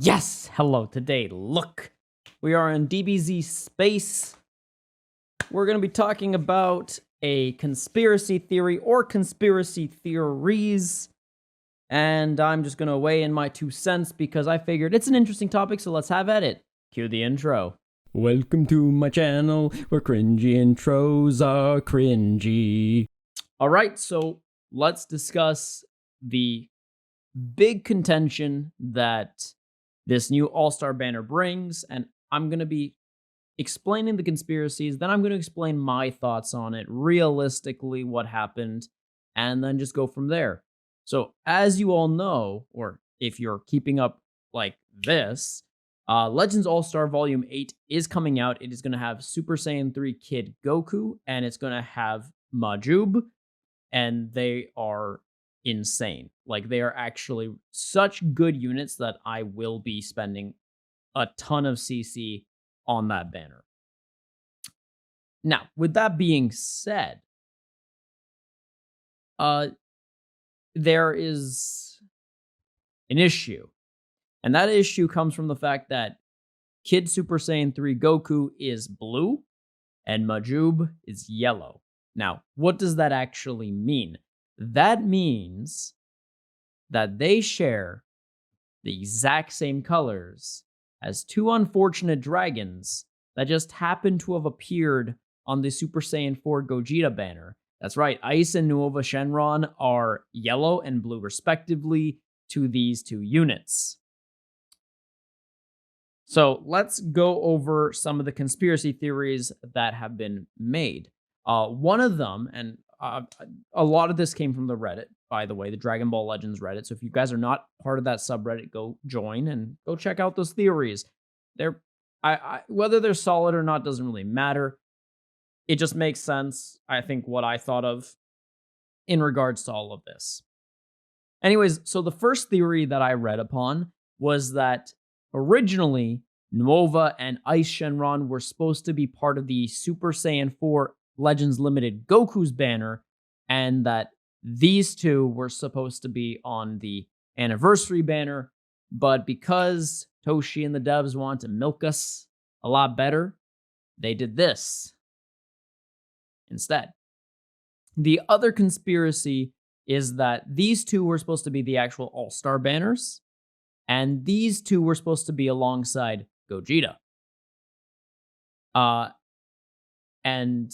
Yes! Hello, today, look! We are in DBZ Space. We're going to be talking about a conspiracy theory or conspiracy theories. And I'm just going to weigh in my 2 cents because I figured it's an interesting topic, so let's have at it. Cue the intro. Welcome to my channel where cringy intros are cringy. Alright, so let's discuss the big contention that this new All-Star banner brings, and I'm going to be explaining the conspiracies, then I'm going to explain my thoughts on it, realistically what happened, and then just go from there. So, as you all know, or if you're keeping up like this, Legends All-Star Volume 8 is coming out. It is going to have Super Saiyan 3 Kid Goku, and it's going to have Majub, and they are insane. Like, they are actually such good units that I will be spending a ton of CC on that banner. Now, with that being said, there is an issue. And that issue comes from the fact that Kid Super Saiyan 3 Goku is blue and Majub is yellow. Now, what does that actually mean? That means that they share the exact same colors as two unfortunate dragons that just happen to have appeared on the Super Saiyan 4 Gogeta banner. That's right, Ice and Nuova Shenron are yellow and blue respectively to these two units. So let's go over some of the conspiracy theories that have been made. One of them, and a lot of this came from the Reddit, by the way, the Dragon Ball Legends Reddit. So if you guys are not part of that subreddit, go join and go check out those theories. They're, whether they're solid or not doesn't really matter. It just makes sense, I think, what I thought of in regards to all of this. Anyways, so the first theory that I read upon was that originally, Nuova and Ice Shenron were supposed to be part of the Super Saiyan 4 Legends Limited Goku's banner, and that these two were supposed to be on the anniversary banner, but because Toshi and the devs want to milk us a lot better, they did this instead. The other conspiracy is that these two were supposed to be the actual All-Star banners, and these two were supposed to be alongside Gogeta. And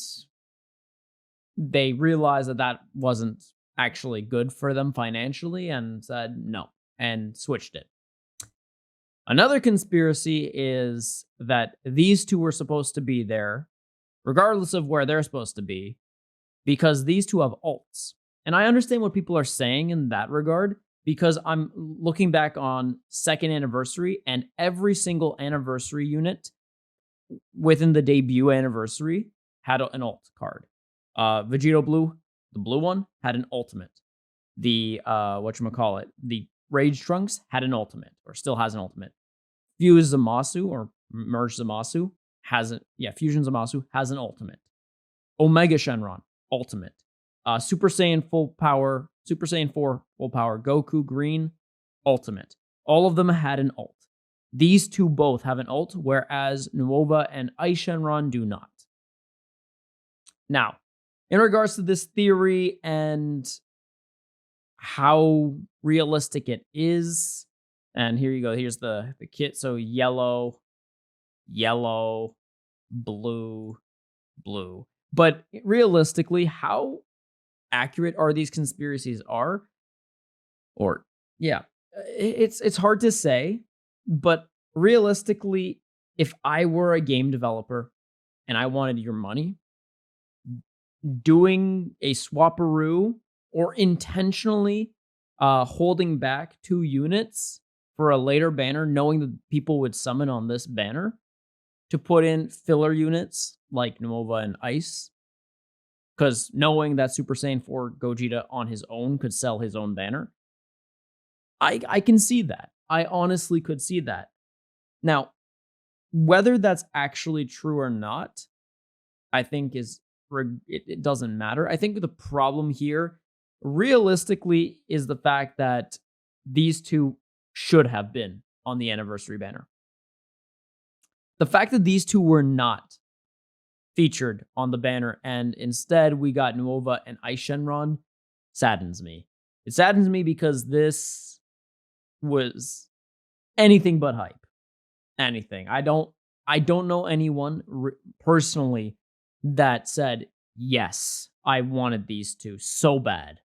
they realized that that wasn't actually good for them financially and said no, and switched it. Another conspiracy is that these two were supposed to be there, regardless of where they're supposed to be, because these two have ults. And I understand what people are saying in that regard, because I'm looking back on second anniversary, and every single anniversary unit within the debut anniversary had an ult card. Vegito Blue, the blue one, had an ultimate. The, the Rage Trunks had an ultimate, or still has an ultimate. Fuse Zamasu, or Merge Zamasu, Fusion Zamasu has an ultimate. Omega Shenron, ultimate. Super Saiyan 4 full power Goku Green, ultimate. All of them had an ult. These two both have an ult, whereas Nuova and Ice Shenron do not. Now, in regards to this theory and how realistic it is, and here you go, here's the kit. So yellow, yellow, blue, blue. But realistically, how accurate are these conspiracies are? Or, yeah, it's hard to say, but realistically, if I were a game developer and I wanted your money, doing a swapperoo or intentionally holding back 2 units for a later banner, knowing that people would summon on this banner, to put in filler units like Nuova and Ice, because knowing that Super Saiyan 4 Gogeta on his own could sell his own banner, I can see that. I honestly could see that. Now, whether that's actually true or not, I think it doesn't matter. I think the problem here, realistically, is the fact that these two should have been on the anniversary banner. The fact that these two were not featured on the banner and instead we got Nuova and Ice Shenron saddens me. It saddens me because this was anything but hype. Anything. I don't know anyone personally that said, yes, I wanted these two so bad.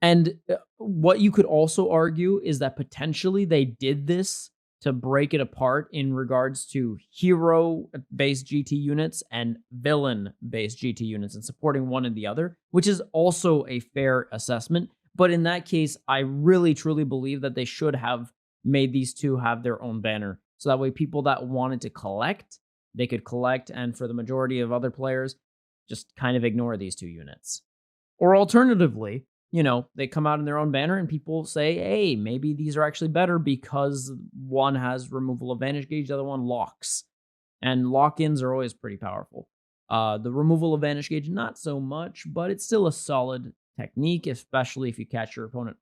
And what you could also argue is that potentially they did this to break it apart in regards to hero-based GT units and villain-based GT units and supporting one and the other, which is also a fair assessment. But in that case, I really, truly believe that they should have made these two have their own banner. So that way people that wanted to collect, they could collect, and for the majority of other players, just kind of ignore these two units. Or alternatively, they come out in their own banner and people say, hey, maybe these are actually better because one has removal of Vanish Gauge, the other one locks. And lock-ins are always pretty powerful. The removal of Vanish Gauge, not so much, but it's still a solid technique, especially if you catch your opponent,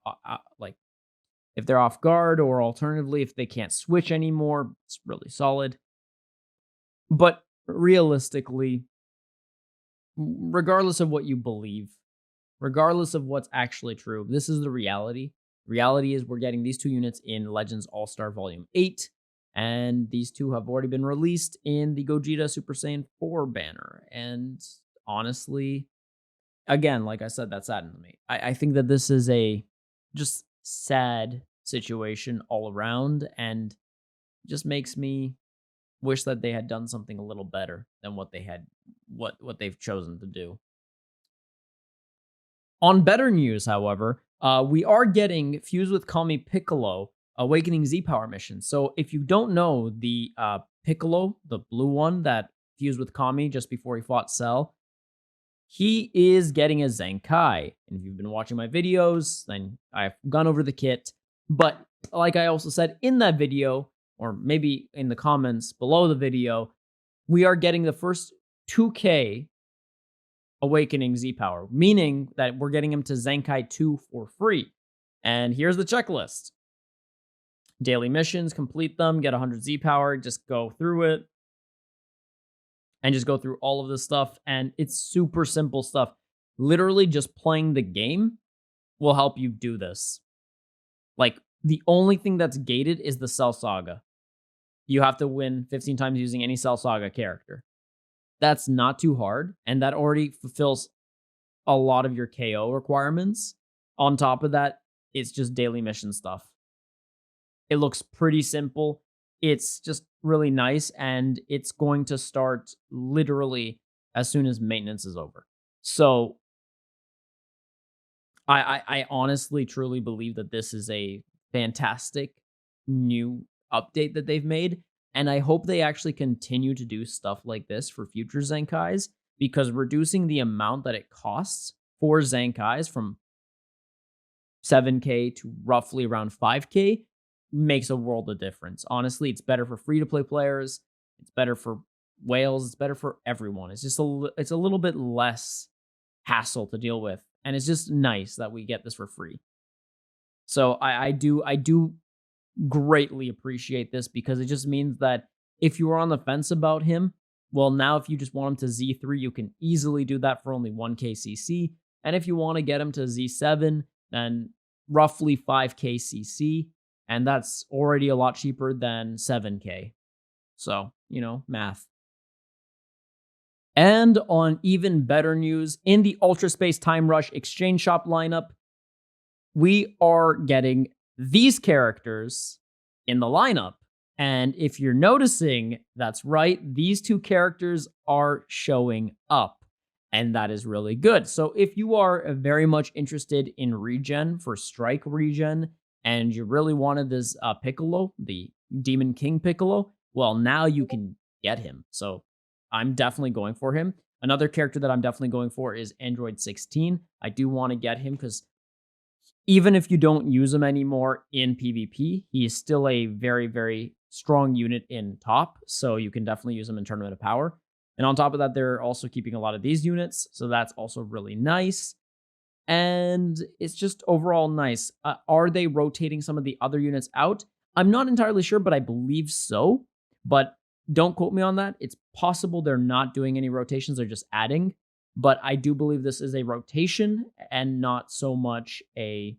if they're off guard, or alternatively, if they can't switch anymore, it's really solid. But realistically, regardless of what you believe, regardless of what's actually true, this is the reality. Reality is we're getting these two units in Legends All-Star Volume 8, and these two have already been released in the Gogeta Super Saiyan 4 banner. And honestly, again, like I said, that saddens me. I think that this is a just sad situation all around, and just makes me wish that they had done something a little better than what they've chosen to do. On better news, however, we are getting Fuse with Kami Piccolo Awakening Z-Power mission. So if you don't know, the Piccolo, the blue one that fused with Kami just before he fought Cell, he is getting a Zenkai. And if you've been watching my videos, then I've gone over the kit. But like I also said in that video, or maybe in the comments below the video, we are getting the first 2K Awakening Z-Power, meaning that we're getting him to Zenkai 2 for free. And here's the checklist. Daily missions, complete them, get 100 Z-Power, just go through it. And just go through all of this stuff. And it's super simple stuff. Literally just playing the game will help you do this. Like, the only thing that's gated is the Cell Saga. You have to win 15 times using any Cell Saga character. That's not too hard, and that already fulfills a lot of your KO requirements. On top of that, it's just daily mission stuff. It looks pretty simple. It's just really nice, and it's going to start literally as soon as maintenance is over. So I honestly, truly believe that this is a fantastic new update that they've made. And I hope they actually continue to do stuff like this for future Zenkais, because reducing the amount that it costs for Zenkais from 7K to roughly around 5K makes a world of difference. Honestly, it's better for free-to-play players. It's better for whales. It's better for everyone. It's just it's a little bit less hassle to deal with. And it's just nice that we get this for free. So I do greatly appreciate this, because it just means that if you were on the fence about him, well, now if you just want him to Z3, you can easily do that for only 1K CC. And if you want to get him to Z7, then roughly 5K CC. And that's already a lot cheaper than 7K. So, math. And on even better news, in the Ultra Space Time Rush Exchange Shop lineup, we are getting these characters in the lineup. And if you're noticing, that's right, these two characters are showing up. And that is really good. So if you are very much interested in regen for Strike regen, and you really wanted this Piccolo, the Demon King Piccolo, well, now you can get him. So I'm definitely going for him. Another character that I'm definitely going for is Android 16. I do want to get him because even if you don't use him anymore in PvP, he is still a very, very strong unit in top. So you can definitely use him in Tournament of Power. And on top of that, they're also keeping a lot of these units. So that's also really nice. And it's just overall nice. Are they rotating some of the other units out? I'm not entirely sure, but I believe so. But don't quote me on that. It's possible they're not doing any rotations, they're just adding. But I do believe this is a rotation and not so much a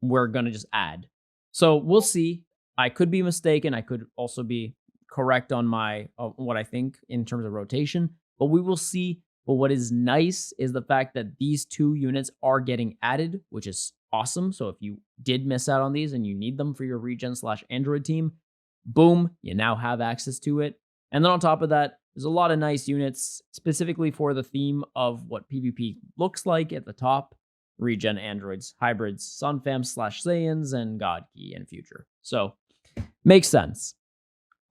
we're going to just add. So we'll see. I could be mistaken. I could also be correct on my what I think in terms of rotation, but we will see. But what is nice is the fact that these 2 units are getting added, which is awesome. So if you did miss out on these and you need them for your regen/android team, boom, you now have access to it. And then on top of that, there's a lot of nice units specifically for the theme of what PvP looks like at the top. Regen androids, hybrids, Sunfam/Saiyans, and God Key in future. So, makes sense.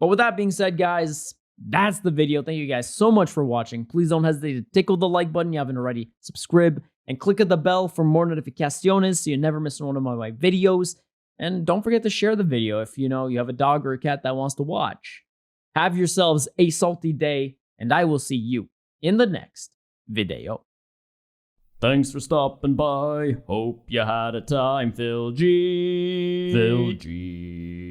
But with that being said, guys, that's the video. Thank you guys so much for watching. Please don't hesitate to tickle the like button if you haven't already. Subscribe and click at the bell for more notificaciones so you never miss one of my videos. And don't forget to share the video if you have a dog or a cat that wants to watch. Have yourselves a salty day, and I will see you in the next video. Thanks for stopping by. Hope you had a time, Phil G. Phil G.